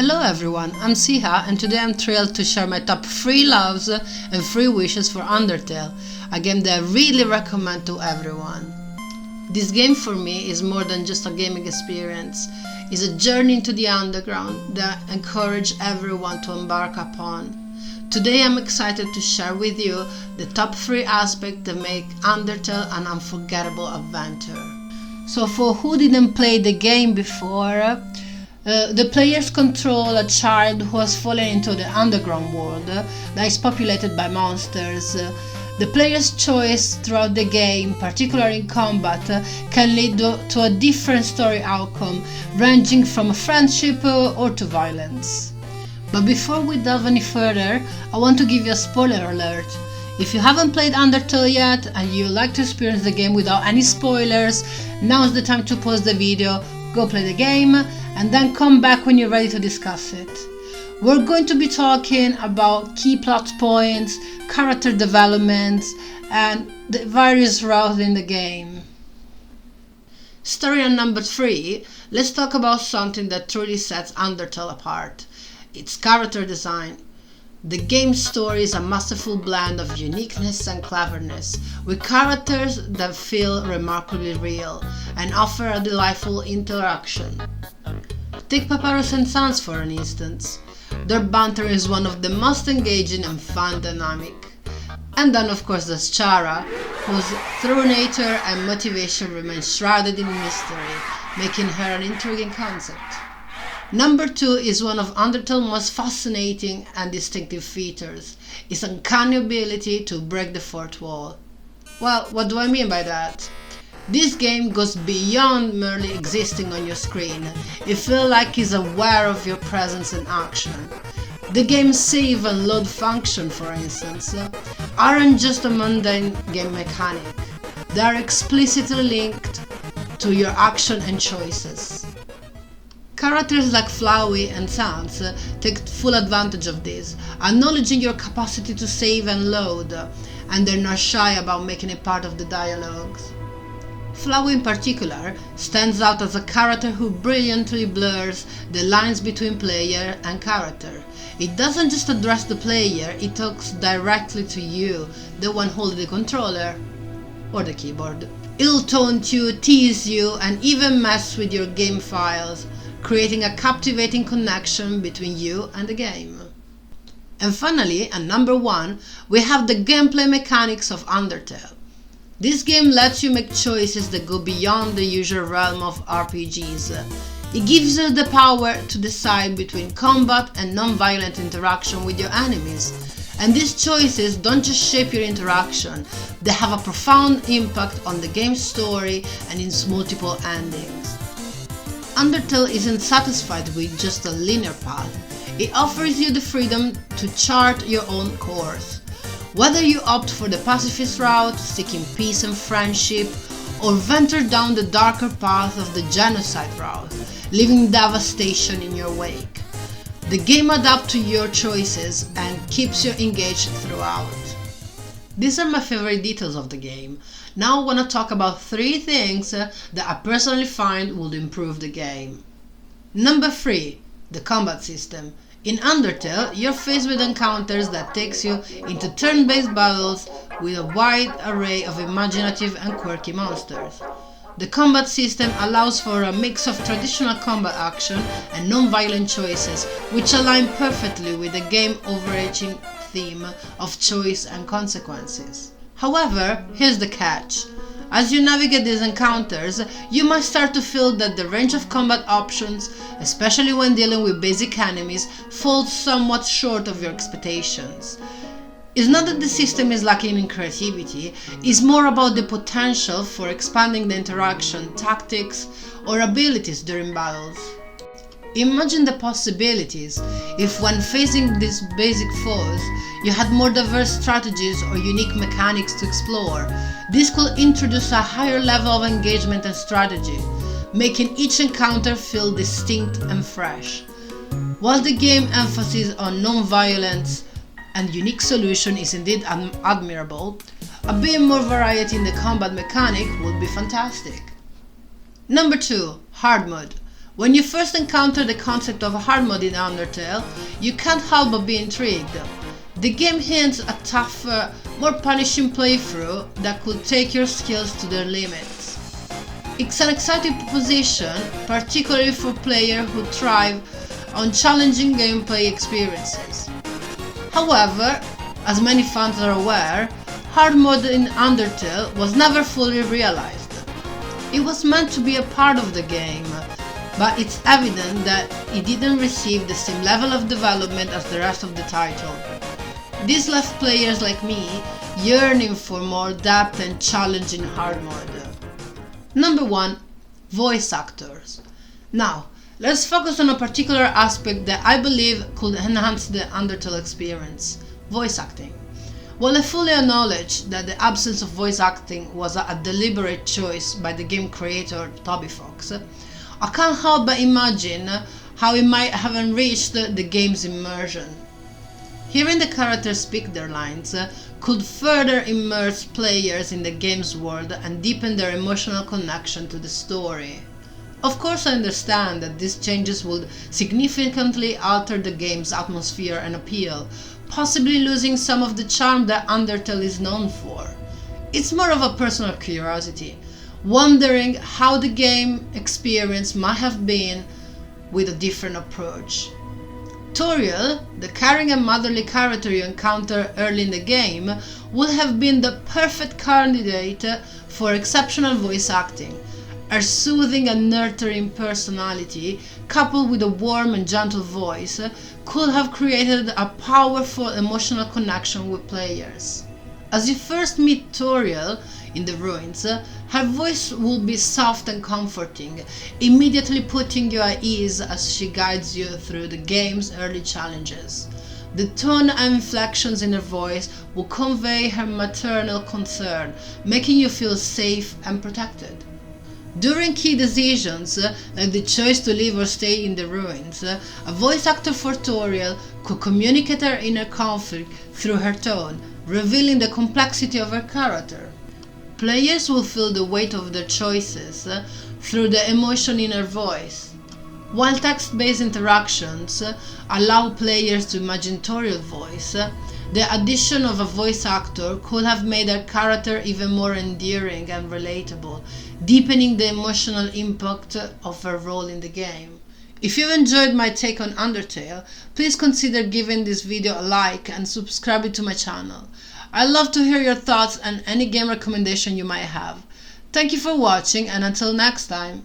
Hello everyone, I'm Siha and today I'm thrilled to share my top 3 loves and 3 wishes for Undertale, a game that I really recommend to everyone. This game for me is more than just a gaming experience, it's a journey into the underground that I encourage everyone to embark upon. Today I'm excited to share with you the top 3 aspects that make Undertale an unforgettable adventure. So for who didn't play the game before, the players control a child who has fallen into the underground world that is populated by monsters. The player's choice throughout the game, particularly in combat, can lead to a different story outcome, ranging from friendship or to violence. But before we delve any further, I want to give you a spoiler alert. If you haven't played Undertale yet and you like to experience the game without any spoilers, now is the time to pause the video, go play the game, and then come back when you're ready to discuss it. We're going to be talking about key plot points, character developments, and the various routes in the game. Starting on number 3, let's talk about something that truly sets Undertale apart. Its character design. The game's story is a masterful blend of uniqueness and cleverness, with characters that feel remarkably real and offer a delightful interaction. Take Papyrus and Sans for an instance. Their banter is one of the most engaging and fun dynamic. And then of course there's Chara, whose true nature and motivation remain shrouded in mystery, making her an intriguing concept. Number 2 is one of Undertale's most fascinating and distinctive features, its uncanny ability to break the fourth wall. Well, what do I mean by that? This game goes beyond merely existing on your screen. It feels like it's aware of your presence and action. The game's save and load function, for instance, aren't just a mundane game mechanic. They are explicitly linked to your action and choices. Characters like Flowey and Sans take full advantage of this, acknowledging your capacity to save and load, and they're not shy about making it part of the dialogues. Flowey in particular stands out as a character who brilliantly blurs the lines between player and character. It doesn't just address the player, it talks directly to you, the one holding the controller or the keyboard. It'll taunt you, tease you, and even mess with your game files, creating a captivating connection between you and the game. And finally, at number 1, we have the gameplay mechanics of Undertale. This game lets you make choices that go beyond the usual realm of RPGs. It gives you the power to decide between combat and non-violent interaction with your enemies. And these choices don't just shape your interaction, they have a profound impact on the game's story and its multiple endings. Undertale isn't satisfied with just a linear path. It offers you the freedom to chart your own course. Whether you opt for the pacifist route, seeking peace and friendship, or venture down the darker path of the genocide route, leaving devastation in your wake. The game adapts to your choices and keeps you engaged throughout. These are my favorite details of the game. Now I want to talk about 3 things that I personally find would improve the game. Number 3. The combat system. In Undertale, you're faced with encounters that takes you into turn-based battles with a wide array of imaginative and quirky monsters. The combat system allows for a mix of traditional combat action and non-violent choices, which align perfectly with the game's overarching theme of choice and consequences. However, here's the catch. As you navigate these encounters, you might start to feel that the range of combat options, especially when dealing with basic enemies, falls somewhat short of your expectations. It's not that the system is lacking in creativity, it's more about the potential for expanding the interaction, tactics, or abilities during battles. Imagine the possibilities if, when facing these basic foes, you had more diverse strategies or unique mechanics to explore. This could introduce a higher level of engagement and strategy, making each encounter feel distinct and fresh. While the game's emphasis on non-violence and unique solution is indeed admirable, a bit more variety in the combat mechanic would be fantastic. Number 2. Hard mode. When you first encounter the concept of a hard mode in Undertale, you can't help but be intrigued. The game hints at tougher, more punishing playthrough that could take your skills to their limits. It's an exciting proposition, particularly for players who thrive on challenging gameplay experiences. However, as many fans are aware, hard mode in Undertale was never fully realized. It was meant to be a part of the game, but it's evident that it didn't receive the same level of development as the rest of the title. This left players like me yearning for more depth and challenge in hard mode. Number 1. Voice actors. Now, let's focus on a particular aspect that I believe could enhance the Undertale experience: voice acting. While I fully acknowledge that the absence of voice acting was a deliberate choice by the game creator Toby Fox, I can't help but imagine how it might have enriched the game's immersion. Hearing the characters speak their lines could further immerse players in the game's world and deepen their emotional connection to the story. Of course, I understand that these changes would significantly alter the game's atmosphere and appeal, possibly losing some of the charm that Undertale is known for. It's more of a personal curiosity, wondering how the game experience might have been with a different approach. Toriel, the caring and motherly character you encounter early in the game, would have been the perfect candidate for exceptional voice acting. Her soothing and nurturing personality, coupled with a warm and gentle voice, could have created a powerful emotional connection with players. As you first meet Toriel in the ruins, her voice will be soft and comforting, immediately putting you at ease as she guides you through the game's early challenges. The tone and inflections in her voice will convey her maternal concern, making you feel safe and protected. During key decisions, like the choice to leave or stay in the ruins, a voice actor for Toriel could communicate her inner conflict through her tone, revealing the complexity of her character. Players will feel the weight of their choices through the emotion in her voice. While text-based interactions allow players to imagine Toriel's voice, the addition of a voice actor could have made her character even more endearing and relatable, deepening the emotional impact of her role in the game. If you've enjoyed my take on Undertale, please consider giving this video a like and subscribing to my channel. I'd love to hear your thoughts and any game recommendation you might have. Thank you for watching, and until next time.